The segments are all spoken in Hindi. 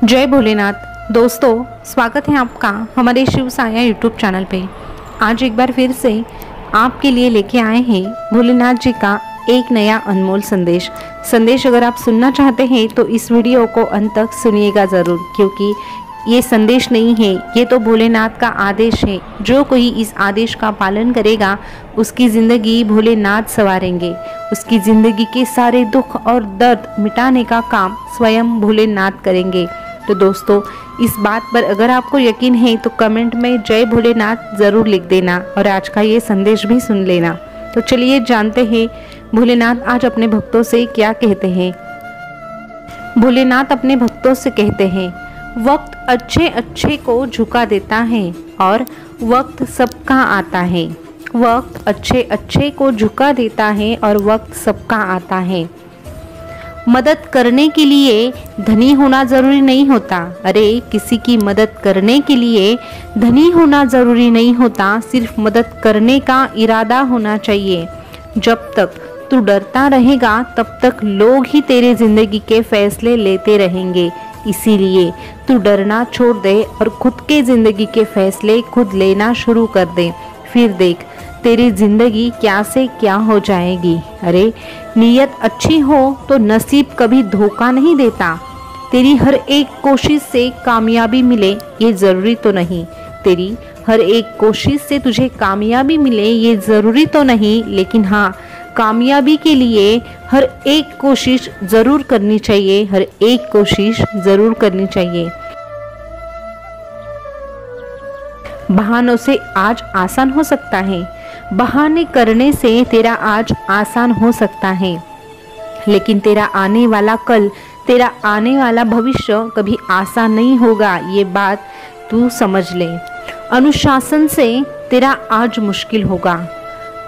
जय भोलेनाथ। दोस्तों, स्वागत है आपका हमारे शिव साया यूट्यूब चैनल पे। आज एक बार फिर से आपके लिए लेके आए हैं भोलेनाथ जी का एक नया अनमोल संदेश अगर आप सुनना चाहते हैं तो इस वीडियो को अंत तक सुनिएगा ज़रूर, क्योंकि ये संदेश नहीं है, ये तो भोलेनाथ का आदेश है। जो कोई इस आदेश का पालन करेगा उसकी ज़िंदगी भोलेनाथ संवारेंगे। उसकी ज़िंदगी के सारे दुख और दर्द मिटाने का काम स्वयं भोलेनाथ करेंगे। तो दोस्तों, इस बात पर अगर आपको यकीन है तो कमेंट में जय भोलेनाथ ज़रूर लिख देना और आज का ये संदेश भी सुन लेना। तो चलिए जानते हैं भोलेनाथ आज अपने भक्तों से क्या कहते हैं। भोलेनाथ अपने भक्तों से कहते हैं, वक्त अच्छे अच्छे को झुका देता है और वक्त सबका आता है। वक्त अच्छे अच्छे को झुका देता है और वक्त सबका आता है। मदद करने के लिए धनी होना ज़रूरी नहीं होता। अरे, किसी की मदद करने के लिए धनी होना ज़रूरी नहीं होता, सिर्फ मदद करने का इरादा होना चाहिए। जब तक तू डरता रहेगा तब तक लोग ही तेरे ज़िंदगी के फैसले लेते रहेंगे। इसीलिए तू डरना छोड़ दे और खुद के ज़िंदगी के फैसले खुद लेना शुरू कर दे। फिर देख तेरी ज़िंदगी क्या से क्या हो जाएगी। अरे, नीयत अच्छी हो तो नसीब कभी धोखा नहीं देता। तेरी हर एक कोशिश से कामयाबी मिले ये ज़रूरी तो नहीं। तेरी हर एक कोशिश से तुझे कामयाबी मिले ये ज़रूरी तो नहीं, लेकिन हाँ, कामयाबी के लिए हर एक कोशिश ज़रूर करनी चाहिए। हर एक कोशिश ज़रूर करनी चाहिए। बहानों से आज आसान हो सकता है, बहाने करने से तेरा आज आसान हो सकता है, लेकिन तेरा आने वाला कल, तेरा आने वाला भविष्य कभी आसान नहीं होगा। ये बात तू समझ ले। अनुशासन से तेरा आज मुश्किल होगा,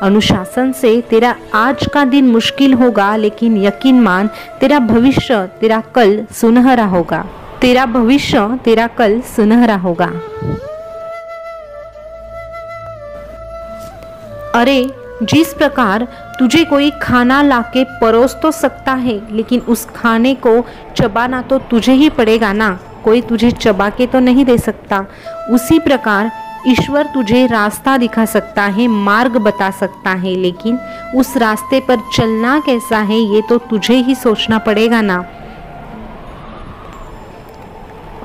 अनुशासन से तेरा आज का दिन मुश्किल होगा, लेकिन यकीन मान तेरा भविष्य, तेरा कल सुनहरा होगा। तेरा भविष्य, तेरा कल सुनहरा होगा। अरे, जिस प्रकार तुझे कोई खाना लाके परोस तो सकता है, लेकिन उस खाने को चबाना तो तुझे ही पड़ेगा ना, कोई तुझे चबा के तो नहीं दे सकता। उसी प्रकार ईश्वर तुझे रास्ता दिखा सकता है, मार्ग बता सकता है, लेकिन उस रास्ते पर चलना कैसा है ये तो तुझे ही सोचना पड़ेगा ना।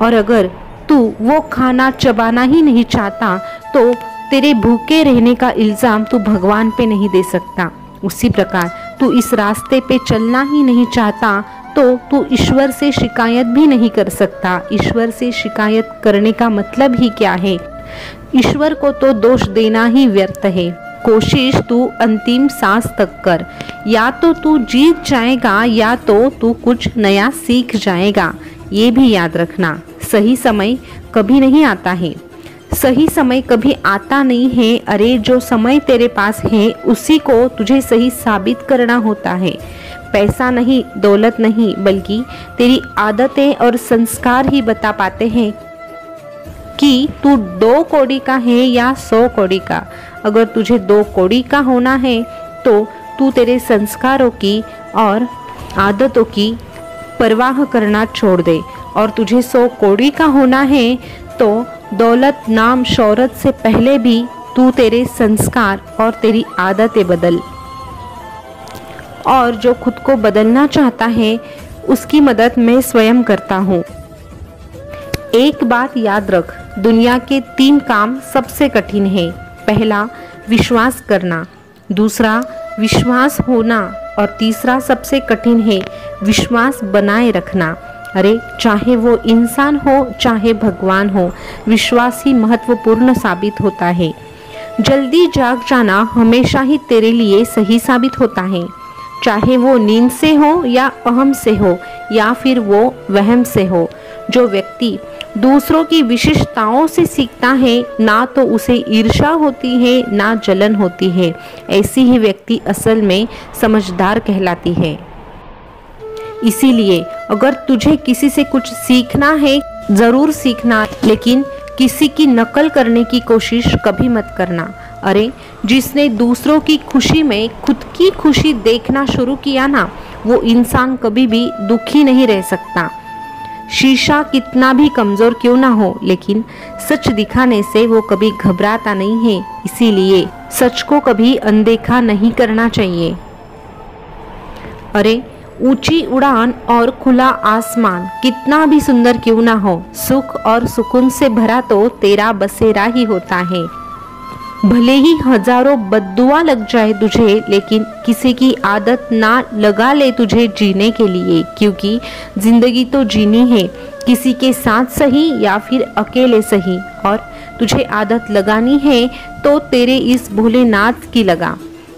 और अगर तू वो खाना चबाना ही नहीं चाहता तो तेरे भूखे रहने का इल्ज़ाम तू भगवान पे नहीं दे सकता। उसी प्रकार तू इस रास्ते पे चलना ही नहीं चाहता तो तू ईश्वर से शिकायत भी नहीं कर सकता। ईश्वर से शिकायत करने का मतलब ही क्या है? ईश्वर को तो दोष देना ही व्यर्थ है। कोशिश तू अंतिम सांस तक कर। या तो तू जीत जाएगा या तो तू कुछ नया सीख जाएगा। ये भी याद रखना, सही समय कभी नहीं आता है। सही समय कभी आता नहीं है। अरे, जो समय तेरे पास है उसी को तुझे सही साबित करना होता है। पैसा नहीं, दौलत नहीं, बल्कि तेरी आदतें और संस्कार ही बता पाते हैं कि तू 2 कौड़ी का है या 100 कौड़ी का। अगर तुझे 2 कौड़ी का होना है तो तू तेरे संस्कारों की और आदतों की परवाह करना छोड़ दे, और तुझे 100 कौड़ी का होना है तो दौलत, नाम, शोहरत से पहले भी तू तेरे संस्कार और तेरी आदतें बदल। और जो खुद को बदलना चाहता है उसकी मदद मैं स्वयं करता हूँ। एक बात याद रख, दुनिया के 3 काम सबसे कठिन है। पहला, विश्वास करना। दूसरा, विश्वास होना। और तीसरा सबसे कठिन है, विश्वास बनाए रखना। अरे, चाहे वो इंसान हो चाहे भगवान हो, विश्वास ही महत्वपूर्ण साबित होता है। जल्दी जाग जाना हमेशा ही तेरे लिए सही साबित होता है, चाहे वो नींद से हो या अहम से हो या फिर वो वहम से हो। जो व्यक्ति दूसरों की विशेषताओं से सीखता है, ना तो उसे ईर्ष्या होती है ना जलन होती है। ऐसी ही व्यक्ति असल में समझदार कहलाती है। इसीलिए अगर तुझे किसी से कुछ सीखना है ज़रूर सीखना, लेकिन किसी की नकल करने की कोशिश कभी मत करना। अरे, जिसने दूसरों की खुशी में खुद की खुशी देखना शुरू किया ना, वो इंसान कभी भी दुखी नहीं रह सकता। शीशा कितना भी कमजोर क्यों ना हो, लेकिन सच दिखाने से वो कभी घबराता नहीं है। इसीलिए सच को कभी अनदेखा नहीं करना चाहिए। अरे ऊंची उड़ान और खुला आसमान कितना भी सुंदर क्यों ना हो, सुख और सुकून से भरा तो तेरा बसेरा ही होता है। भले ही हजारों बद्दुआ लग जाए तुझे, लेकिन किसी की आदत ना लगा ले तुझे जीने के लिए, क्योंकि जिंदगी तो जीनी है, किसी के साथ सही या फिर अकेले सही। और तुझे आदत लगानी है तो तेरे इस भोलेनाथ की लगा,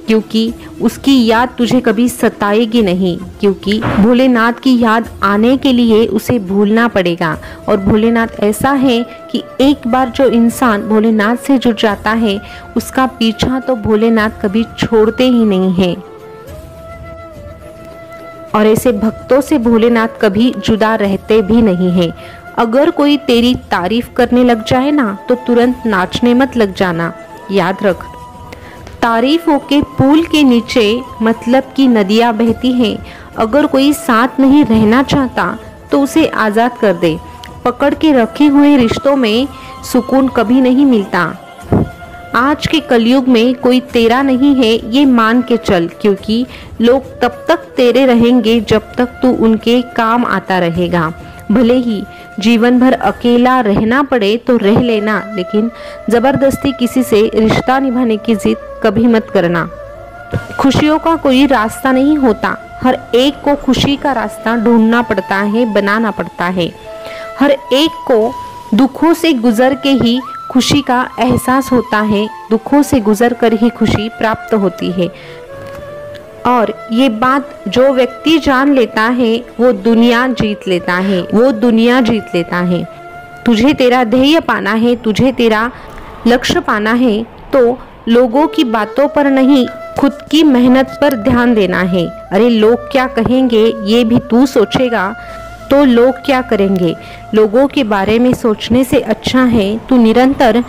क्योंकि उसकी याद तुझे कभी सताएगी नहीं। क्योंकि भोलेनाथ की याद आने के लिए उसे भूलना पड़ेगा। और भोलेनाथ ऐसा है कि एक बार जो इंसान भोलेनाथ से जुड़ जाता है, उसका पीछा तो भोलेनाथ कभी छोड़ते ही नहीं है। और ऐसे भक्तों से भोलेनाथ कभी जुदा रहते भी नहीं है। अगर कोई तेरी तारीफ करने लग जाए ना, तो तुरंत नाचने मत लग जाना। याद रख, तारीफों के पुल के नीचे मतलब की नदियाँ बहती हैं। अगर कोई साथ नहीं रहना चाहता तो उसे आज़ाद कर दे। पकड़ के रखे हुए रिश्तों में सुकून कभी नहीं मिलता। आज के कलयुग में कोई तेरा नहीं है, ये मान के चल, क्योंकि लोग तब तक तेरे रहेंगे जब तक तू उनके काम आता रहेगा। भले ही जीवन भर अकेला रहना पड़े तो रह लेना, लेकिन जबरदस्ती किसी से रिश्ता निभाने की जिद कभी मत करना। खुशियों का कोई रास्ता नहीं होता, हर एक को खुशी का रास्ता ढूंढना पड़ता है, बनाना पड़ता है। हर एक को दुखों से गुजर के ही खुशी का एहसास होता है, दुखों से गुजर कर ही खुशी प्राप्त होती है। और ये बात जो व्यक्ति जान लेता है वो दुनिया जीत लेता है, वो दुनिया जीत लेता है। तुझे तेरा ध्येय पाना है, तुझे तेरा लक्ष्य पाना है, तो लोगों की बातों पर नहीं, खुद की मेहनत पर ध्यान देना है। अरे लोग क्या कहेंगे ये भी तू सोचेगा तो लोग क्या करेंगे। लोगों के बारे में सोचने से अच्छा है तू निरंतर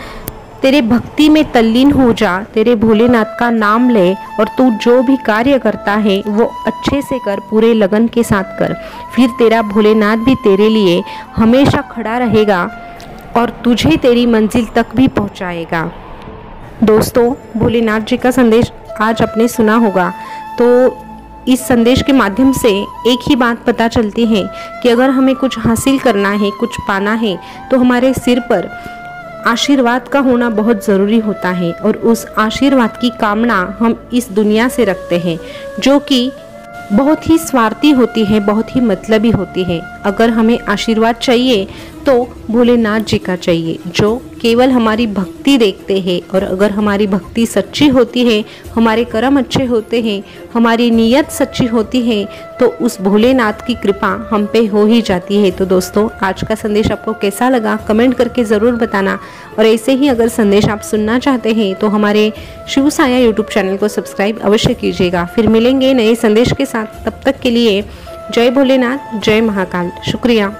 तेरे भक्ति में तल्लीन हो जा, तेरे भोलेनाथ का नाम ले, और तू जो भी कार्य करता है वो अच्छे से कर, पूरे लगन के साथ कर। फिर तेरा भोलेनाथ भी तेरे लिए हमेशा खड़ा रहेगा और तुझे तेरी मंजिल तक भी पहुंचाएगा। दोस्तों, भोलेनाथ जी का संदेश आज आपने सुना होगा, तो इस संदेश के माध्यम से एक ही बात पता चलती है कि अगर हमें कुछ हासिल करना है, कुछ पाना है, तो हमारे सिर पर आशीर्वाद का होना बहुत ज़रूरी होता है। और उस आशीर्वाद की कामना हम इस दुनिया से रखते हैं, जो कि बहुत ही स्वार्थी होती है, बहुत ही मतलबी होती है। अगर हमें आशीर्वाद चाहिए तो भोलेनाथ जी का चाहिए, जो केवल हमारी भक्ति देखते हैं। और अगर हमारी भक्ति सच्ची होती है, हमारे कर्म अच्छे होते हैं, हमारी नीयत सच्ची होती है, तो उस भोलेनाथ की कृपा हम पे हो ही जाती है। तो दोस्तों, आज का संदेश आपको कैसा लगा कमेंट करके ज़रूर बताना। और ऐसे ही अगर संदेश आप सुनना चाहते हैं तो हमारे शिव साया यूट्यूब चैनल को सब्सक्राइब अवश्य कीजिएगा। फिर मिलेंगे नए संदेश के साथ, तब तक के लिए जय भोलेनाथ, जय महाकाल। शुक्रिया।